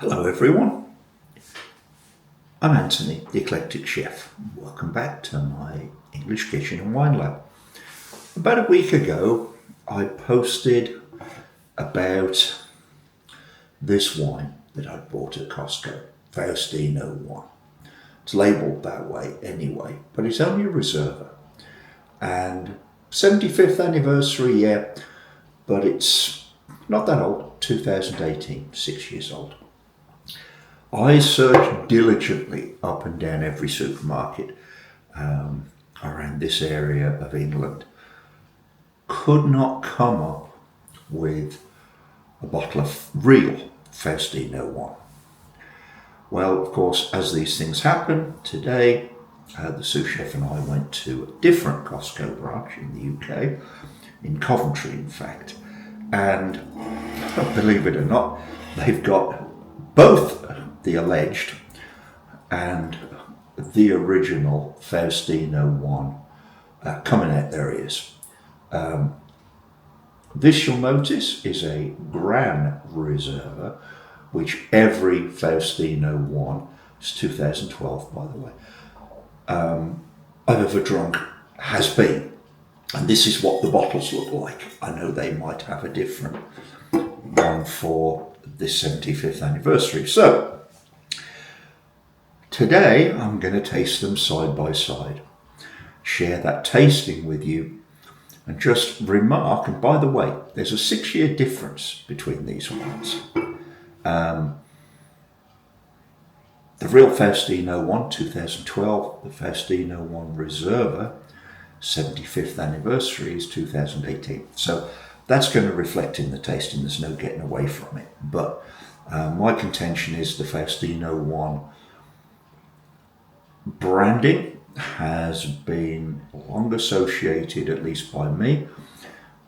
Hello everyone, I'm Anthony, the Eclectic Chef. Welcome back to my English Kitchen and Wine Lab. About a week ago I posted about this wine that I bought at COSTCO, Faustino I. It's labelled that way anyway, but it's only a Reserva. And 75th anniversary, yeah, but it's not that old, 2018, 6 years old. I searched diligently up and down every supermarket around this area of England. Could not come up with a bottle of real Faustino I. Well, of course, as these things happen, today the sous chef and I went to a different COSTCO branch in the UK, in Coventry in fact, and believe it or not, they've got both the alleged and the original Faustino I coming out their ears. This, you'll notice, is a Gran Reserva, which every Faustino I, it's 2012 by the way, I've ever drunk has been. And this is what the bottles look like. I know they might have a different one for this 75th anniversary. So, today I'm going to taste them side by side, share that tasting with you, and just remark, and by the way, there's a 6-year difference between these wines. The real Faustino I, 2012, the Faustino I Reserva, 75th anniversary is 2018. So that's going to reflect in the tasting, there's no getting away from it. But my contention is the Faustino I branding has been long associated, at least by me,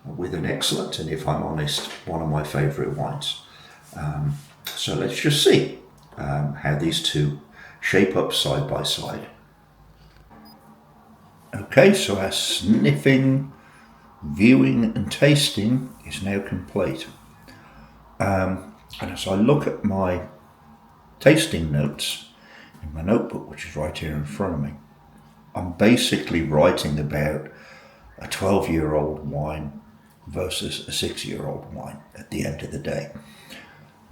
with an excellent, and if I'm honest, one of my favourite wines. So let's just see how these two shape up side by side. Okay, so our sniffing, viewing and tasting is now complete. And as I look at my tasting notes in my notebook, which is right here in front of me, I'm basically writing about a 12-year-old wine versus a 6-year-old wine at the end of the day.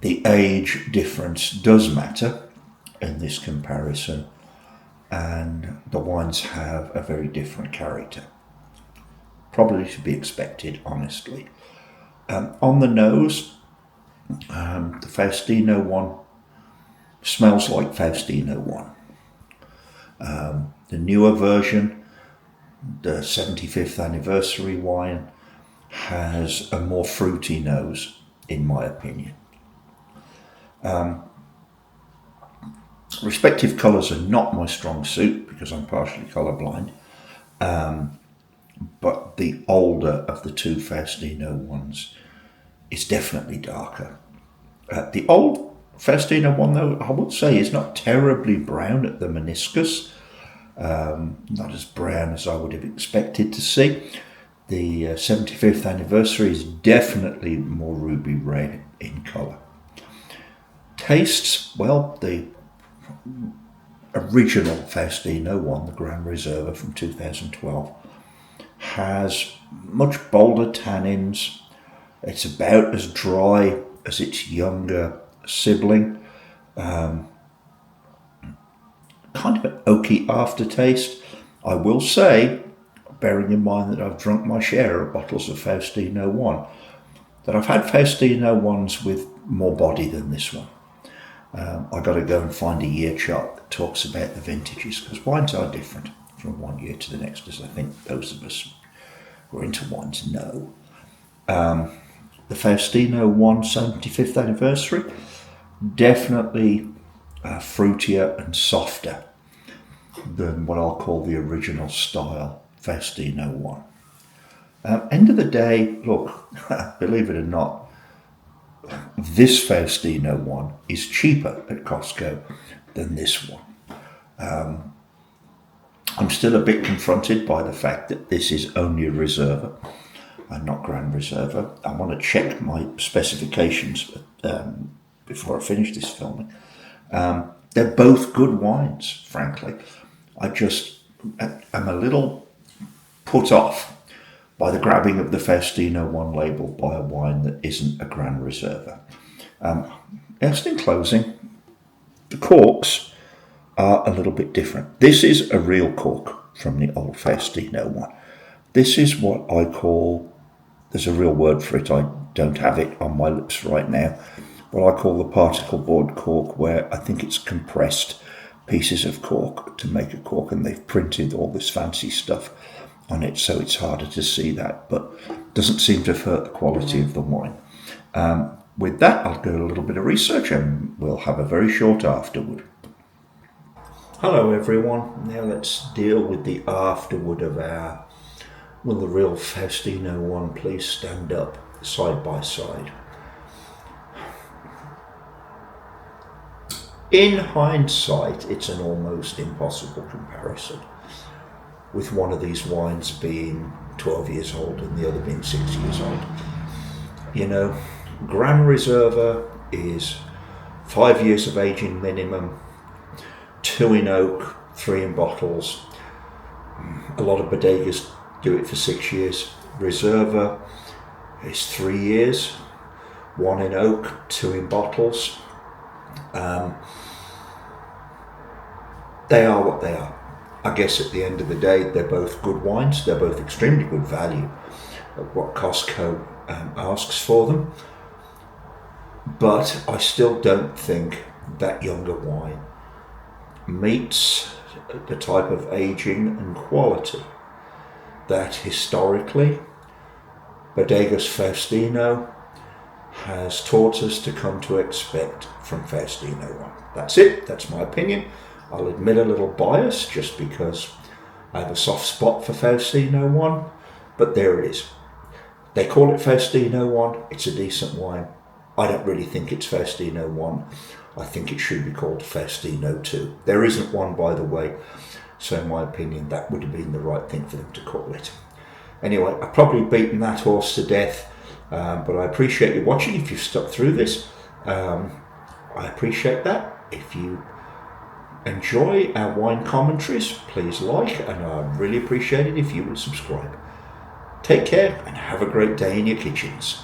The age difference does matter in this comparison, and the wines have a very different character. Probably to be expected, honestly. On the nose, the Faustino I smells like Faustino I. The newer version, the 75th anniversary wine, has a more fruity nose, in my opinion. Respective colours are not my strong suit because I'm partially colourblind, but the older of the two Faustino I's is definitely darker. The old Faustino I, though, I would say is not terribly brown at the meniscus, not as brown as I would have expected to see. The 75th anniversary is definitely more ruby red in colour. Tastes, well, the original Faustino I, the Gran Reserva from 2012, has much bolder tannins. It's about as dry as its younger sibling. Kind of an oaky aftertaste. I will say, bearing in mind that I've drunk my share of bottles of Faustino I, that I've had Faustino I's with more body than this one. I got to go and find a year chart that talks about the vintages, because wines are different from one year to the next, as I think those of us who are into wines know. The Faustino I 75th anniversary, definitely fruitier and softer than what I'll call the original style Faustino I. End of the day, look, believe it or not, this Faustino I is cheaper at COSTCO than this one. I'm still a bit confronted by the fact that this is only a Reserva and not Gran Reserva. I want to check my specifications before I finish this filming. They're both good wines, frankly. I'm a little put off by the grabbing of the Faustino I label by a wine that isn't a Gran Reserva. Just in closing, the corks are a little bit different. This is a real cork from the old Faustino I. This is what I call, there's a real word for it, I don't have it on my lips right now, what I call the particle board cork, where I think it's compressed pieces of cork to make a cork, and they've printed all this fancy stuff on it, so it's harder to see that, but doesn't seem to have hurt the quality of the wine. With that, I'll do a little bit of research and we'll have a very short afterward. Hello everyone, now let's deal with the afterward of our, will the real Faustino I please stand up side by side. In hindsight, it's an almost impossible comparison, with one of these wines being 12 years old and the other being 6 years old. You know, Gran Reserva is 5 years of aging minimum, 2 in oak, 3 in bottles. A lot of bodegas do it for 6 years. Reserva is 3 years, 1 in oak, 2 in bottles. They are what they are. I guess at the end of the day, they're both good wines. They're both extremely good value at what COSTCO asks for them. But I still don't think that younger wine meets the type of aging and quality that historically Bodegas Faustino has taught us to come to expect from Faustino I. That's it, that's my opinion. I'll admit a little bias just because I have a soft spot for Faustino I, but there it is. They call it Faustino I, it's a decent wine. I don't really think it's Faustino I. I think it should be called Faustino II. There isn't one, by the way, so in my opinion that would have been the right thing for them to call it. Anyway, I've probably beaten that horse to death, but I appreciate you watching if you've stuck through this. I appreciate that. If you enjoy our wine commentaries, please like, and I'd really appreciate it if you would subscribe. Take care and have a great day in your kitchens.